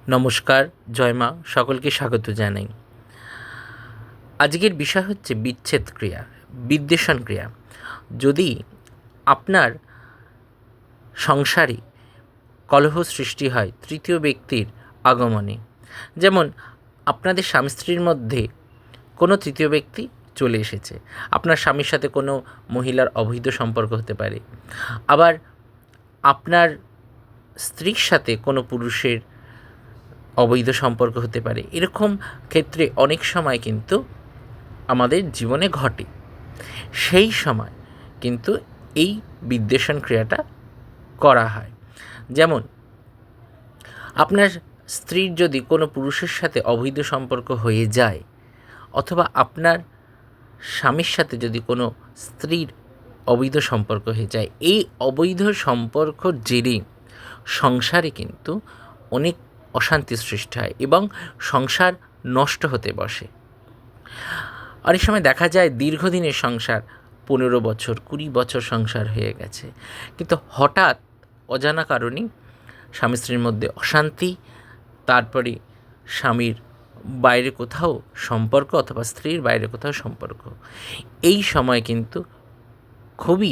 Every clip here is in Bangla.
নমস্কার, জয় মা, সকলকে স্বাগত জানাই। আজকের বিষয় হচ্ছে বিচ্ছেদ ক্রিয়া, বিদ্বেষণ ক্রিয়া। যদি আপনার সংসারে কলহ সৃষ্টি হয় তৃতীয় ব্যক্তির আগমনে, যেমন আপনাদের স্বামী স্ত্রীর মধ্যে কোনো তৃতীয় ব্যক্তি চলে এসেছে, আপনার স্বামীর সাথে কোনো মহিলার অবৈধ সম্পর্ক হতে পারে, আবার আপনার স্ত্রীর সাথে কোনো পুরুষের অবৈধ সম্পর্ক হতে পারে। এরকম ক্ষেত্রে অনেক সময় কিন্তু আমাদের জীবনে ঘটে। সেই সময় কিন্তু এই বিদ্বেষণ ক্রিয়াটা করা হয়। যেমন আপনার স্ত্রীর যদি কোনো পুরুষের সাথে অবৈধ সম্পর্ক হয়ে যায়, অথবা আপনার স্বামীর সাথে যদি কোনো স্ত্রীর অবৈধ সম্পর্ক হয়ে যায়, এই অবৈধ সম্পর্কর জেরে সংসারে কিন্তু অনেক অশান্তি সৃষ্টি হয় এবং সংসার নষ্ট হতে বসে। অনেক সময় দেখা যায় দীর্ঘদিনের সংসার, 15 বছর 20 বছর সংসার হয়ে গেছে, কিন্তু হঠাৎ অজানা কারণেই স্বামী স্ত্রীর মধ্যে অশান্তি, তারপরে স্বামীর বাইরে কোথাও সম্পর্ক অথবা স্ত্রীর বাইরে কোথাও সম্পর্ক। এই সময় কিন্তু খুবই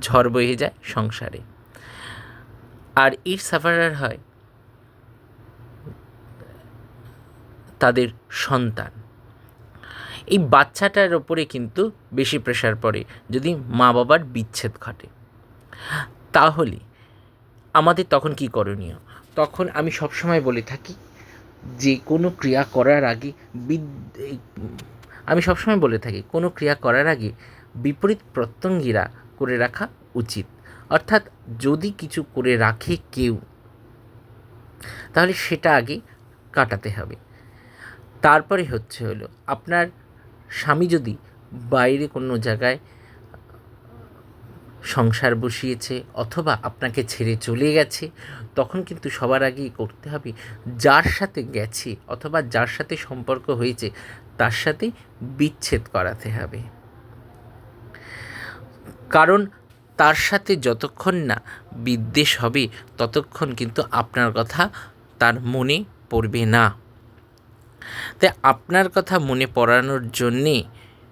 ঝড় বয়ে যায় সংসারে, আর এর সাফারার হয় তাদের সন্তান। এই বাচ্চাটার ওপরে কিন্তু বেশি প্রেশার পড়ে যদি মা বাবার বিচ্ছেদ ঘটে। তাহলে আমাদের তখন কি করণীয়? তখন আমি সবসময় বলে থাকি যে কোনো ক্রিয়া করার আগে কোনো ক্রিয়া করার আগে বিপরীত প্রত্যঙ্গীরা করে রাখা উচিত। অর্থাৎ যদি কিছু করে রাখে কেউ, তাহলে সেটা আগে কাটাতে হবে। তারপরে হলো আপনার স্বামী যদি বাইরে কোনো জায়গায় সংসার বসিয়েছে অথবা আপনাকে ছেড়ে চলে গেছে, তখন কিন্তু সবার আগেই করতে হবে যার সাথে গেছে অথবা যার সাথে সম্পর্ক হয়েছে তার সাথে বিচ্ছেদ করাতে হবে। কারণ তার সাথে যতক্ষণ না বিদ্বেষ হবে ততক্ষণ কিন্তু আপনার কথা তার মনে পড়বে না। তাই আপনার কথা মনে পড়ানোর জন্যে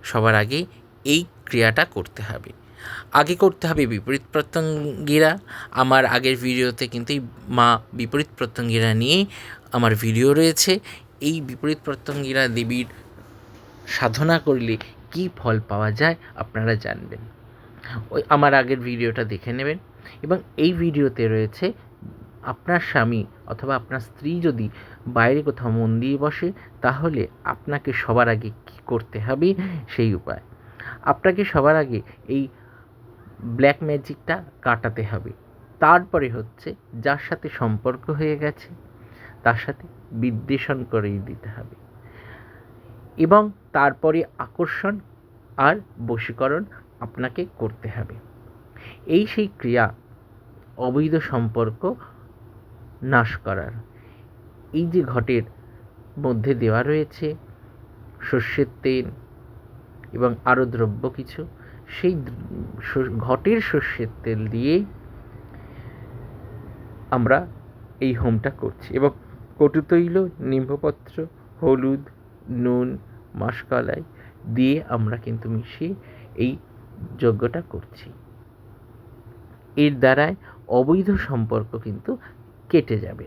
সবার আগে এই ক্রিয়াটা করতে হবে। আগে করতে হবে বিপরীত প্রত্যঙ্গীরা। আমার আগের ভিডিওতে কিন্তু মা বিপরীত প্রত্যঙ্গীরা নিয়ে আমার ভিডিও রয়েছে। এই বিপরীত প্রত্যঙ্গীরা দেবীর সাধনা করলে কি ফল পাওয়া যায় আপনারা জানবেন। ওই আমার আগের ভিডিওটা দেখে নেবেন। এবং এই ভিডিওতে রয়েছে আপনার স্বামী অথবা আপনার স্ত্রী যদি বাইরে কোথাও মন দিয়ে বসে, তাহলে আপনাকে সবার আগে কী করতে হবে সেই উপায়। আপনাকে সবার আগে এই ব্ল্যাক ম্যাজিকটা কাটাতে হবে। তারপরে যার সাথে সম্পর্ক হয়ে গেছে তার সাথে বিদ্বেষণ করিয়ে দিতে হবে, এবং তারপরে আকর্ষণ আর বশীকরণ আপনাকে করতে হবে। এই সেই ক্রিয়া অবৈধ সম্পর্ক নাশ করার। এই যে ঘটের মধ্যে দেওয়া রয়েছে সর্ষের তেল এবং আরও দ্রব্য কিছু, সেই ঘটের সর্ষের তেল দিয়ে আমরা এই হোমটা করছি, এবং কটুতৈল, নিম্বপত্র, হলুদ, নুন, মাসকলাই দিয়ে আমরা কিন্তু মিশিয়ে এই যজ্ঞটা করছি। এর দ্বারায় অবৈধ সম্পর্ক কিন্তু কেটে যাবে,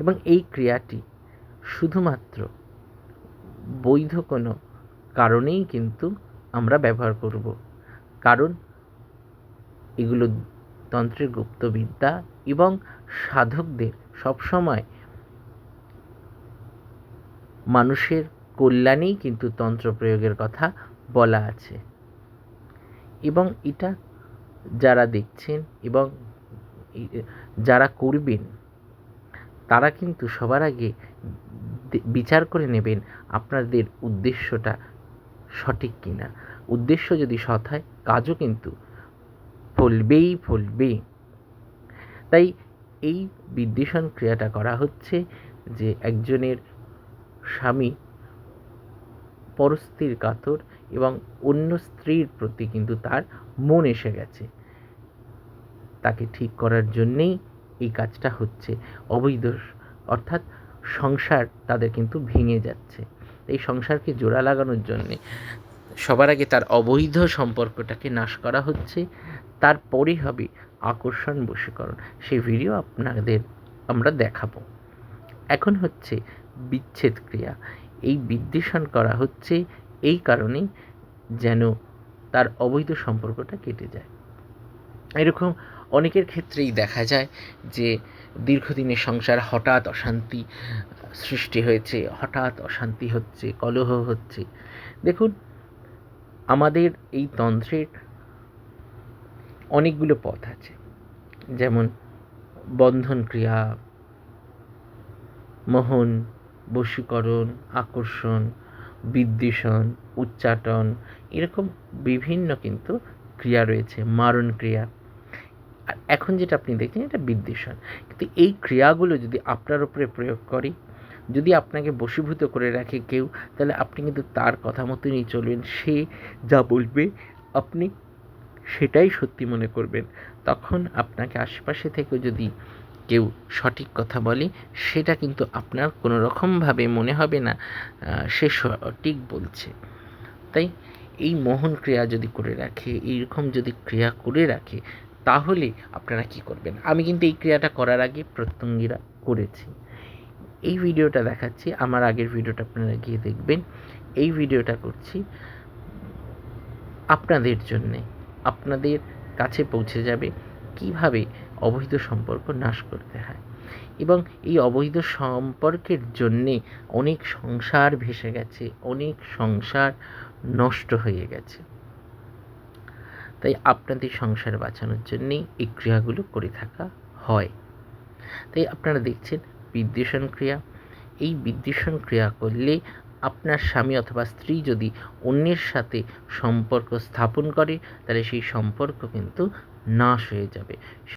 এবং এই ক্রিয়াটি শুধুমাত্র বৈধ কোনো কারণেই কিন্তু আমরা ব্যবহার করব। কারণ এগুলো তন্ত্রের গুপ্তবিদ্যা, এবং সাধকদের সবসময় মানুষের কল্যাণেই কিন্তু তন্ত্র প্রয়োগের কথা বলা আছে। এবং এটা যারা দেখছেন এবং যারা করবেন তারা কিন্তু সবার আগে বিচার করে নেবেন আপনাদের উদ্দেশ্যটা সঠিক কিনা। উদ্দেশ্য যদি সৎ হয়, কাজও কিন্তু ফলবে। তাই এই বিদ্বেষণ ক্রিয়াটা করা হচ্ছে যে একজনের স্বামী পরস্ত্রীর কাতর এবং অন্য স্ত্রীর প্রতি কিন্তু তার মন এসে গেছে, তাকে ঠিক করার জন্যেই এই কাজটা হচ্ছে। অর্থাৎ সংসার তাদের কিন্তু ভেঙে যাচ্ছে। এই সংসারকে জোড়া লাগানোর জন্যে সবার আগে তার অবৈধ সম্পর্কটাকে নাশ করা হচ্ছে, তারপরেই হবে আকর্ষণ বশীকরণ। সেই ভিডিও আপনাদের আমরা দেখাবো। এখন হচ্ছে বিচ্ছেদ ক্রিয়া। এই বিদ্বেষণ করা হচ্ছে এই কারণেই যেন তার অবৈধ সম্পর্কটা কেটে যায়। এরকম অনেকের ক্ষেত্রেই দেখা যায় যে দীর্ঘদিনের সংসার হঠাৎ অশান্তি সৃষ্টি হয়েছে, হঠাৎ অশান্তি হচ্ছে, কলহ হচ্ছে। দেখুন, আমাদের এই তন্ত্রের অনেকগুলো পথ আছে, যেমন বন্ধন ক্রিয়া, মোহন, বশীকরণ, আকর্ষণ, বিদ্বেষণ, উচ্চাটন, এরকম বিভিন্ন কিন্তু ক্রিয়া রয়েছে, মারণ ক্রিয়া। আর এখন যেটা আপনি দেখছেন এটা বিদ্বেষণ। কিন্তু এই ক্রিয়াগুলো যদি আপনার উপরে প্রয়োগ করে, যদি আপনাকে বশীভূত করে রাখে কেউ, তাহলে আপনি কিন্তু তার কথা মতনই চলবেন। সে যা বলবে আপনি সেটাই সত্যি মনে করবেন। তখন আপনাকে আশেপাশে থেকেও যদি কেউ সঠিক কথা বলে, সেটা কিন্তু আপনার কোনো রকমভাবে মনে হবে না সে সঠিক বলছে। তাই এই মোহন ক্রিয়া যদি করে রাখে, এইরকম যদি ক্রিয়া করে রাখে, তাহলে আপনারা কি করবেন? আমি কিন্তু এই ক্রিয়াটা করার আগে প্রত্যঙ্গীরা করেছি। এই ভিডিওটা দেখাচ্ছি, আমার আগের ভিডিওটা আপনারা গিয়ে দেখবেন। এই ভিডিওটা করছি আপনাদের জন্যে, আপনাদের কাছে পৌঁছে যাবে কিভাবে অবৈধ সম্পর্ক নাশ করতে হয়। এবং এই অবৈধ সম্পর্কের জন্যে অনেক সংসার ভেসে গেছে, অনেক সংসার নষ্ট হয়ে গেছে। তাই আপনাদের সংসার বাঁচানোর জন্যেই এই ক্রিয়াগুলো করে থাকা হয়। তাই আপনারা দেখছেন বিদ্বেষণ ক্রিয়া। এই বিদ্বেষণ ক্রিয়া করলে আপনার স্বামী অথবা স্ত্রী যদি অন্যের সাথে সম্পর্ক স্থাপন করে, তাহলে সেই সম্পর্ক কিন্তু নাশ হয়ে যাবে।